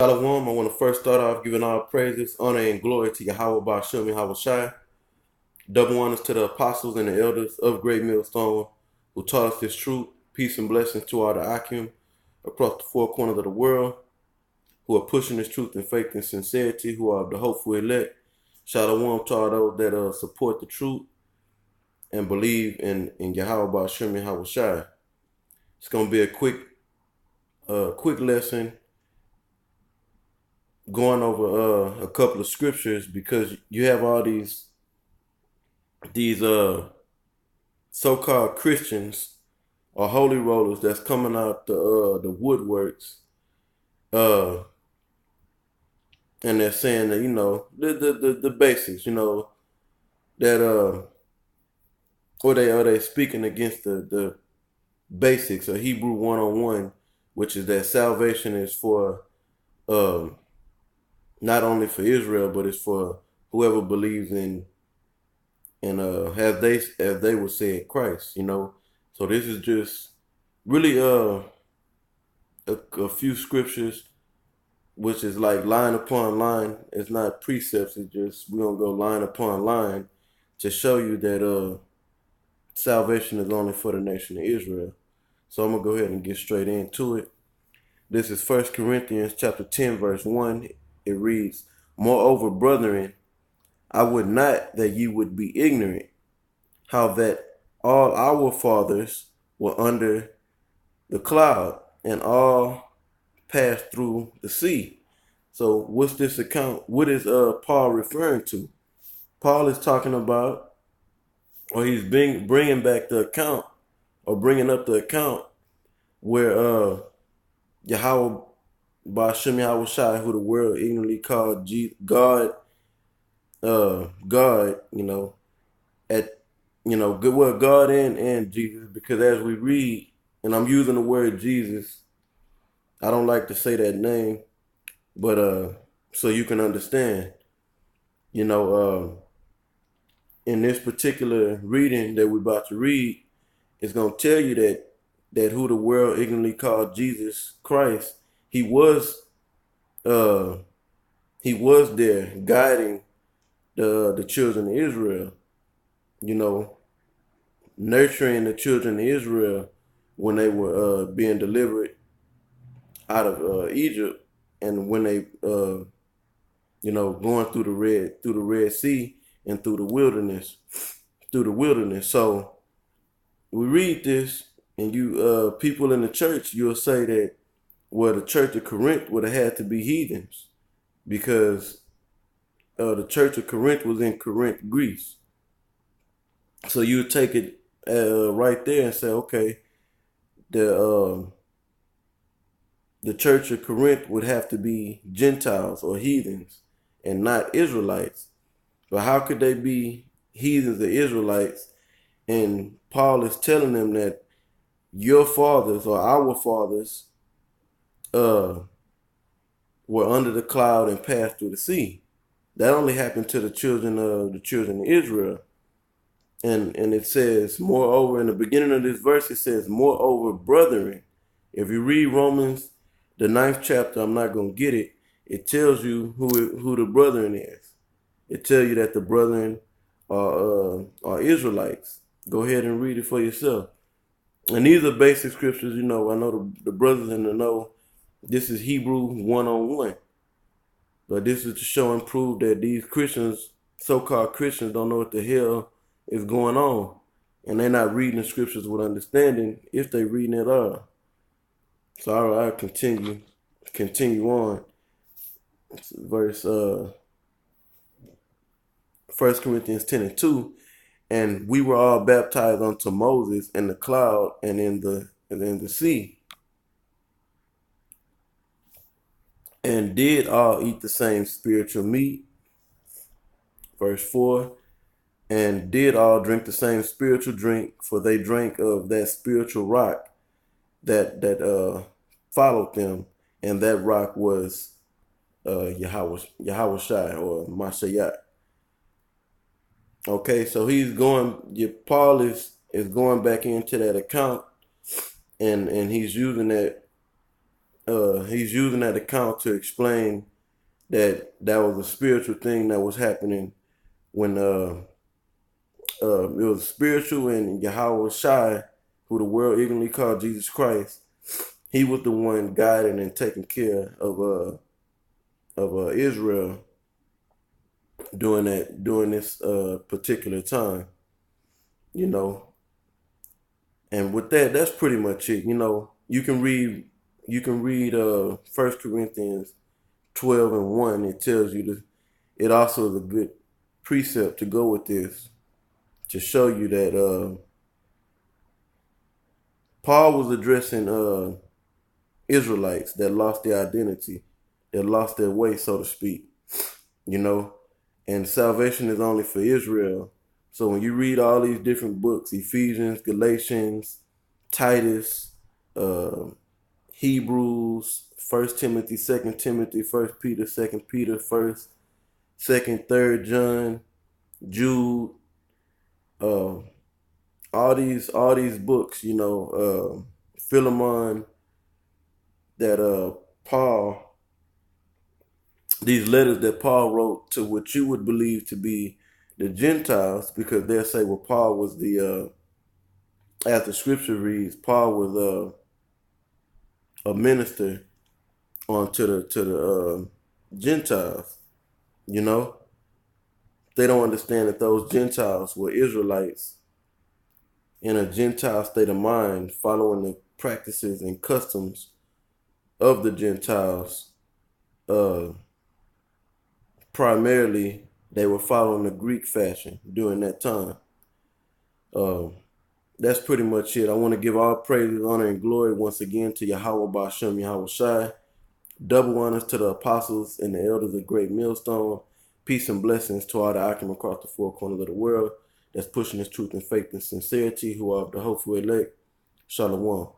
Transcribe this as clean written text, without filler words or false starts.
Shalom. I want to first start off giving all praises, honor, and glory to Yahweh Ba'Shem Yahweh Shai. Double honors to the apostles and the elders of Great Millstone who taught us this truth. Peace and blessings to all the Akim across the four corners of the world who are pushing this truth in faith and sincerity, who are the hopeful elect. Shalom to all those that support the truth and believe in Yahweh Ba'Shem Yahweh Shai. It's going to be a quick lesson going over a couple of scriptures because you have all these so-called Christians or holy rollers that's coming out the woodworks, and they're saying that the basics, that or they speaking against the basics of Hebrew 101, which is that salvation is for not only for Israel, but it's for whoever believes in and as they would say in Christ, So this is just really a few scriptures, which is like line upon line. It's not precepts. It's just we're gonna go line upon line to show you that salvation is only for the nation of Israel. So I'm gonna go ahead and get straight into it. This is 1 Corinthians chapter 10, verse 1. It reads, "Moreover, brethren, I would not that you would be ignorant, how that all our fathers were under the cloud, and all passed through the sea." So what's this account? What is Paul referring to? Paul is talking about, or he's bringing back the account, or bringing up the account where Yahweh Ba'Shem Yahweh Shai, who the world ignorantly called God, God, at good word God and Jesus, because as we read, and I'm using the word Jesus, I don't like to say that name, but so you can understand, in this particular reading that we're about to read, it's gonna tell you that who the world ignorantly called Jesus Christ, he was uh he was there guiding the children of Israel, nurturing the children of Israel when they were being delivered out of Egypt, and when they going through the Red Sea and through the wilderness, So we read this, and you people in the church, you'll say that, well, the church of Corinth would have had to be heathens because the church of Corinth was in Corinth, Greece. So you would take it right there and say, okay, the the church of Corinth would have to be Gentiles or heathens and not Israelites. But how could they be heathens or Israelites? And Paul is telling them that your fathers or our fathers were under the cloud and passed through the sea. That only happened to the children of Israel. And it says, moreover, in the beginning of this verse, it says, moreover, brethren. If you read Romans, the 9th chapter, I'm not going to get it. It tells you who the brethren is. It tells you that the brethren are Israelites. Go ahead and read it for yourself. And these are basic scriptures, I know the brothers in the know. This is Hebrew 101. But this is to show and prove that these Christians, so-called Christians, don't know what the hell is going on. And they're not reading the scriptures with understanding if they reading it all. So I'll continue on. Verse 1 Corinthians 10 and 2. And we were all baptized unto Moses in the cloud and in the sea, and did all eat the same spiritual meat. Verse 4. And did all drink the same spiritual drink, for they drank of that spiritual rock that followed them, and that rock was Yahweh Shai or Mashiach. Okay, so Paul is going back into that account, and he's using that he's using that account to explain that that was a spiritual thing that was happening when it was spiritual, and Yahweh Shai, who the world ignorantly called Jesus Christ, he was the one guiding and taking care of Israel during this particular time, you know. And with that, that's pretty much it. You know, you can read 1 Corinthians 12:1. It tells you to. It also is a good precept to go with this to show you that Paul was addressing Israelites that lost their identity, that lost their way, so to speak. You know, and salvation is only for Israel. So when you read all these different books, Ephesians, Galatians, Titus, uh, Hebrews, First Timothy, Second Timothy, First Peter, Second Peter, First, Second, Third John, Jude, uh, all these books, Philemon, that Paul, these letters that Paul wrote to what you would believe to be the Gentiles, because they'll say, well, Paul was as the scripture reads, Paul was a minister to the Gentiles. You know, they don't understand that those Gentiles were Israelites in a Gentile state of mind, following the practices and customs of the Gentiles. Uh, Primarily, they were following the Greek fashion during that time. Uh, that's pretty much it. I want to give all praises, honor, and glory once again to Yahweh Bashem, Yahweh Shai. Double honors to the apostles and the elders of Great Millstone. Peace and blessings to all the Akim across the four corners of the world that's pushing this truth and faith and sincerity, who are the hopeful elect. Shalom.